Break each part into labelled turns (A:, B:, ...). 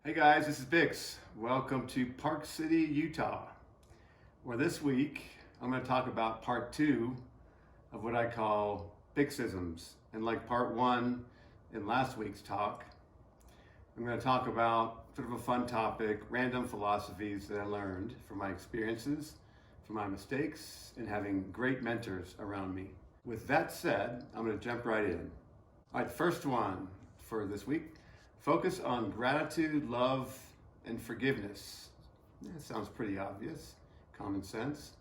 A: Hey guys, this is BiXX. Welcome to Park City, Utah, where this week I'm going to talk about part 2 of what I call BiXXisms. And like part 1 in last week's talk, I'm going to talk about sort of a fun topic, random philosophies that I learned from my experiences, from my mistakes, and having great mentors around me. With that said, I'm going to jump right in. All right, the first one for this week. Focus on gratitude, love, and forgiveness. That sounds pretty obvious, common sense.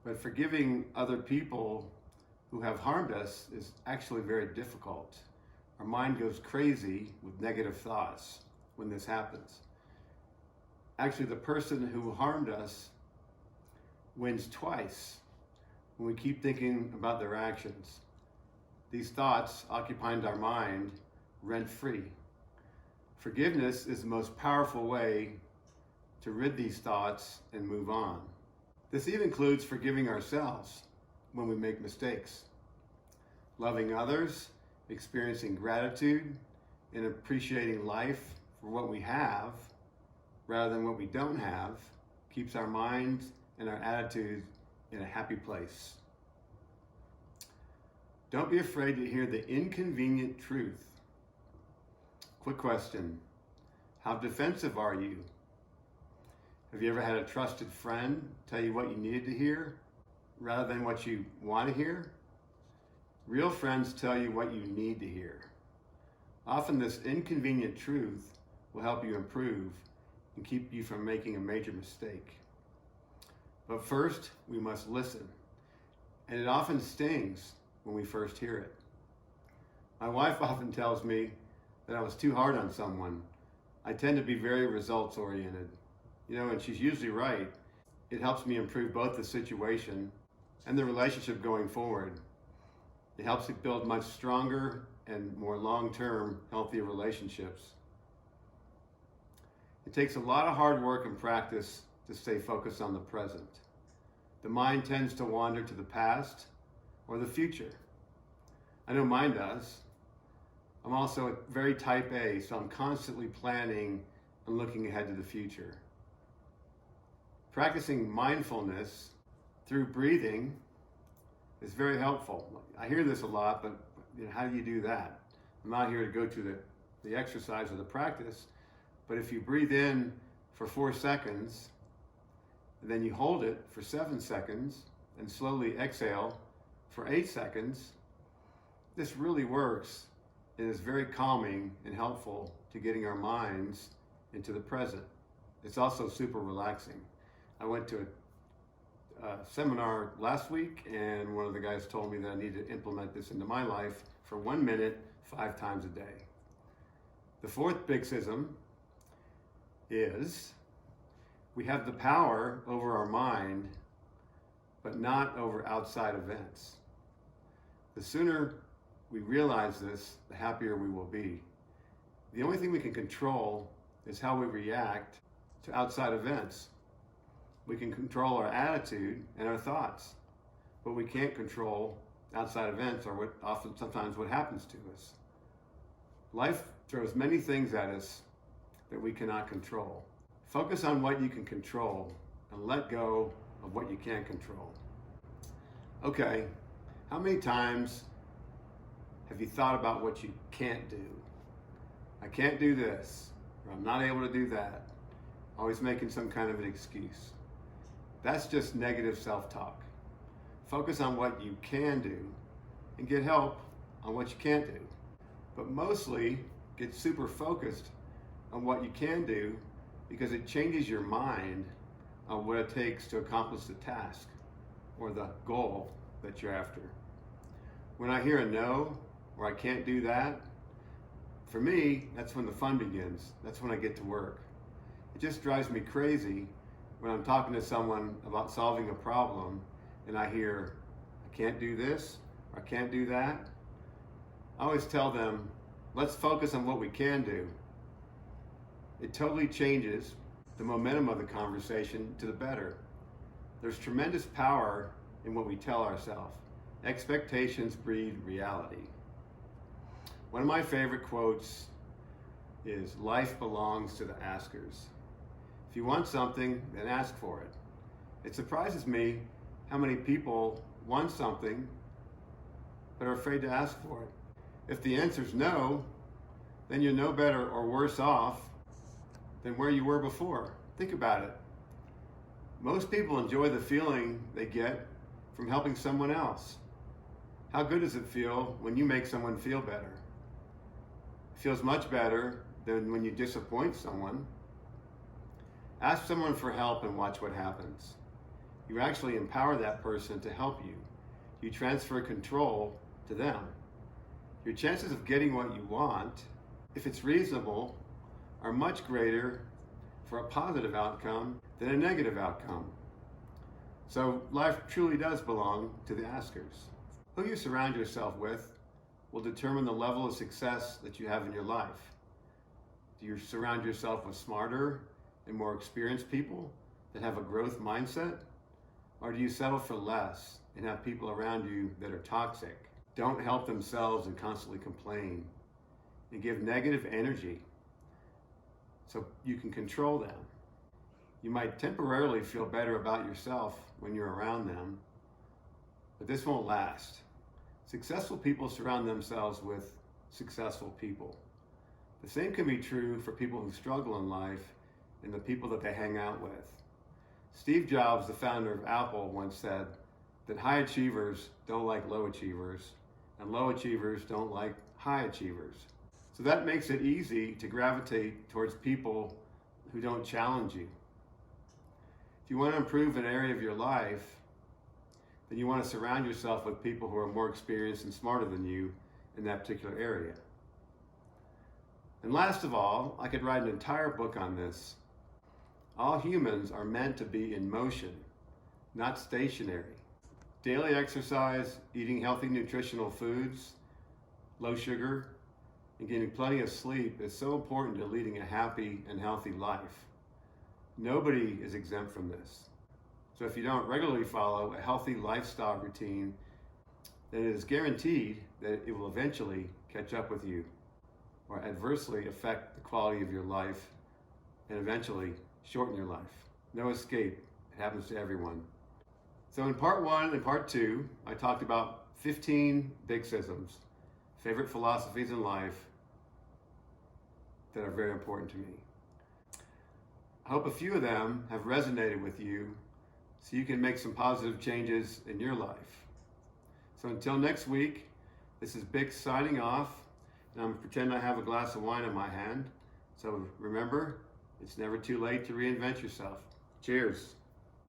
A: But forgiving other people who have harmed us is actually very difficult. Our mind goes crazy with negative thoughts when this happens. Actually, the person who harmed us wins twice when we keep thinking about their actions. These thoughts occupying our mind rent-free. Forgiveness is the most powerful way to rid these thoughts and move on. This even includes forgiving ourselves when we make mistakes. Loving others, experiencing gratitude, and appreciating life for what we have rather than what we don't have keeps our minds and our attitudes in a happy place. Don't be afraid to hear the inconvenient truth. Quick question, how defensive are you? Have you ever had a trusted friend tell you what you needed to hear rather than what you want to hear? Real friends tell you what you need to hear. Often this inconvenient truth will help you improve and keep you from making a major mistake. But first, we must listen. And it often stings when we first hear it. My wife often tells me that I was too hard on someone. I tend to be very results-oriented. And she's usually right. It helps me improve both the situation and the relationship going forward. It helps it build much stronger and more long-term, healthier relationships. It takes a lot of hard work and practice to stay focused on the present. The mind tends to wander to the past or the future. I know mine does. I'm also very type A, so I'm constantly planning and looking ahead to the future. Practicing mindfulness through breathing is very helpful. I hear this a lot, but how do you do that? I'm not here to go through the exercise or the practice, but if you breathe in for 4 seconds, and then you hold it for 7 seconds, and slowly exhale for 8 seconds, this really works. It is very calming and helpful to getting our minds into the present. It's also super relaxing. I went to a seminar last week, and one of the guys told me that I need to implement this into my life for 1 minute, 5 times a day. The fourth BiXXism is we have the power over our mind, but not over outside events. The sooner we realize this, the happier we will be. The only thing we can control is how we react to outside events. We can control our attitude and our thoughts, but we can't control outside events or sometimes what happens to us. Life throws many things at us that we cannot control. Focus on what you can control and let go of what you can't control. Okay, how many times have you thought about what you can't do? I can't do this, or I'm not able to do that. Always making some kind of an excuse. That's just negative self-talk. Focus on what you can do and get help on what you can't do. But mostly get super focused on what you can do because it changes your mind on what it takes to accomplish the task or the goal that you're after. When I hear a no, or I can't do that, for me, that's when the fun begins. That's when I get to work. It just drives me crazy when I'm talking to someone about solving a problem and I hear, I can't do this, or I can't do that. I always tell them, let's focus on what we can do. It totally changes the momentum of the conversation to the better. There's tremendous power in what we tell ourselves. Expectations breed reality. One of my favorite quotes is life belongs to the askers. If you want something, then ask for it. It surprises me how many people want something but are afraid to ask for it. If the answer is no, then you're no better or worse off than where you were before. Think about it. Most people enjoy the feeling they get from helping someone else. How good does it feel when you make someone feel better? It feels much better than when you disappoint someone. Ask someone for help and watch what happens. You actually empower that person to help you. You transfer control to them. Your chances of getting what you want, if it's reasonable, are much greater for a positive outcome than a negative outcome. So life truly does belong to the askers. Who you surround yourself with will determine the level of success that you have in your life. Do you surround yourself with smarter and more experienced people that have a growth mindset? Or do you settle for less and have people around you that are toxic, don't help themselves and constantly complain, and give negative energy so you can control them? You might temporarily feel better about yourself when you're around them, but this won't last. Successful people surround themselves with successful people. The same can be true for people who struggle in life and the people that they hang out with. Steve Jobs, the founder of Apple, once said that high achievers don't like low achievers, and low achievers don't like high achievers. So that makes it easy to gravitate towards people who don't challenge you. If you want to improve an area of your life, then you want to surround yourself with people who are more experienced and smarter than you in that particular area. And last of all, I could write an entire book on this. All humans are meant to be in motion, not stationary. Daily exercise, eating healthy nutritional foods, low sugar, and getting plenty of sleep is so important to leading a happy and healthy life. Nobody is exempt from this. So if you don't regularly follow a healthy lifestyle routine, then it is guaranteed that it will eventually catch up with you or adversely affect the quality of your life and eventually shorten your life. No escape. It happens to everyone. So in part 1 and part 2, I talked about 15 BiXXisms, favorite philosophies in life that are very important to me. I hope a few of them have resonated with you so you can make some positive changes in your life. So until next week, this is BiXX signing off, and I'm pretending I have a glass of wine in my hand. So remember, it's never too late to reinvent yourself. Cheers.